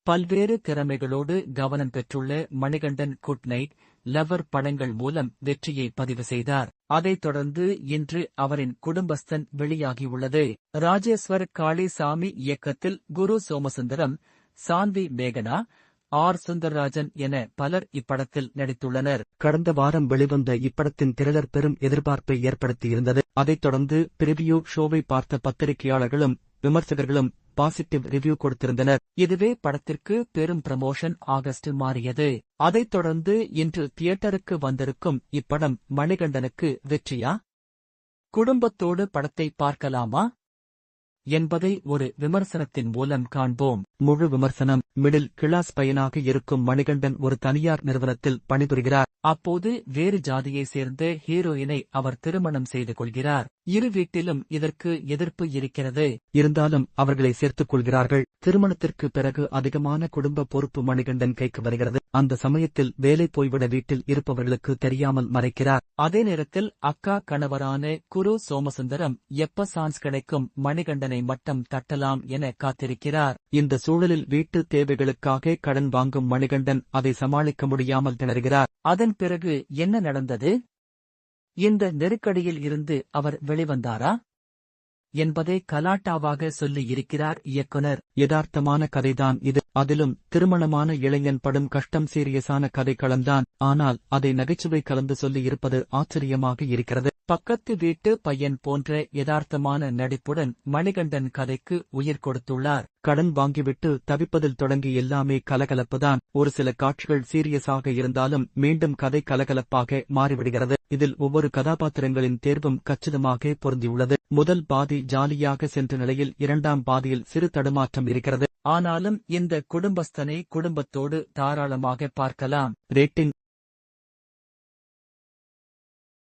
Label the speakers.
Speaker 1: பல்வேறு திறமைகளோடு கவனம் பெற்றுள்ள மணிகண்டன் குட் நைட் லவர் படங்கள் மூலம் வெற்றியை பதிவு செய்தார். அதைத் தொடர்ந்து இன்று அவரின் குடும்பஸ்தன் வெளியாகியுள்ளது. ராஜேஸ்வர் காளிசாமி இயக்கத்தில் குரு சோமசுந்தரம், சான்வி மேகனா, ஆர். சுந்தரராஜன் என பலர் இப்படத்தில் நடித்துள்ளனர்.
Speaker 2: கடந்த வாரம் வெளிவந்த இப்படத்தின் திரைலர் பெரும் எதிர்பார்ப்பை ஏற்படுத்தியிருந்தது. அதைத் தொடர்ந்து பிரிவியூ ஷோவை பார்த்த பத்திரிகையாளர்களும் விமர்சகர்களும் பாசிட்டிவ் ரிவ்யூ கொடுத்திருந்தனர்.
Speaker 1: இதுவே படத்திற்கு பெரும் ப்ரமோஷன் ஆகஸ்டில் மாறியது. அதைத் தொடர்ந்து இன்று தியேட்டருக்கு வந்திருக்கும் இப்படம் மணிகண்டனுக்கு வெற்றியா? குடும்பத்தோடு படத்தை பார்க்கலாமா என்பதை ஒரு விமர்சனத்தின் மூலம் காண்போம்.
Speaker 2: முழு விமர்சனம். மிடில் கிளாஸ் பையனாக இருக்கும் மணிகண்டன் ஒரு தனியார் நிறுவனத்தில் பணிபுரிகிறார்.
Speaker 1: அப்போது வேறு ஜாதியை சேர்ந்த ஹீரோயினை அவர் திருமணம் செய்து கொள்கிறார். இரு வீட்டிலும் இதற்கு எதிர்ப்பு இருக்கிறது.
Speaker 2: இருந்தாலும் அவர்களை சேர்த்துக் கொள்கிறார்கள். திருமணத்திற்கு பிறகு அதிகமான குடும்ப பொறுப்பு மணிகண்டன் கைக்கு வருகிறது. அந்த சமயத்தில் வேலை போய்விட வீட்டில் இருப்பவர்களுக்கு தெரியாமல் மறைக்கிறார்.
Speaker 1: அதே நேரத்தில் அக்கா கணவரான குரு சோமசுந்தரம் எப்ப சான்ஸ் கிடைக்கும் மணிகண்டனை மட்டம் தட்டலாம் என காத்திருக்கிறார்.
Speaker 2: இந்த சூழலில் வீட்டு தேவைகளுக்காக கடன் வாங்கும் மணிகண்டன் அதை சமாளிக்க முடியாமல் திணறுகிறார்.
Speaker 1: அதன் பிறகு என்ன நடந்தது? இந்த நெருக்கடியில் இருந்து அவர் வெளிவந்தாரா என்பதை கலாட்டாவாக சொல்லி இருக்கிறார் இயக்குனர்.
Speaker 2: யதார்த்தமான கதைதான் இது. அதிலும் திருமணமான இளைஞன் படும் கஷ்டம் சீரியஸான கதை களம்தான். ஆனால் அதை நகைச்சுவை கலந்து சொல்லி இருப்பது ஆச்சரியமாக இருக்கிறது.
Speaker 1: பக்கத்து வீட்டு பையன் போன்ற யதார்த்தமான நடிப்புடன் மணிகண்டன் கதைக்கு உயிர் கொடுத்துள்ளார்.
Speaker 2: கடன் வாங்கிவிட்டு தவிப்பதில் தொடங்கி எல்லாமே கலகலப்புதான். ஒரு சில காட்சிகள் சீரியஸாக இருந்தாலும் மீண்டும் கதை கலகலப்பாக மாறிவிடுகிறது. இதில் ஒவ்வொரு கதாபாத்திரங்களின் தேர்வும் கச்சிதமாக பொருந்தியுள்ளது. முதல் பாதி ஜாலியாக சென்ற நிலையில் இரண்டாம் பாதியில் சிறு தடுமாற்றம் இருக்கிறது.
Speaker 1: ஆனாலும் இந்த குடும்பஸ்தனை குடும்பத்தோடு தாராளமாக பார்க்கலாம்.
Speaker 2: ரேட்டிங்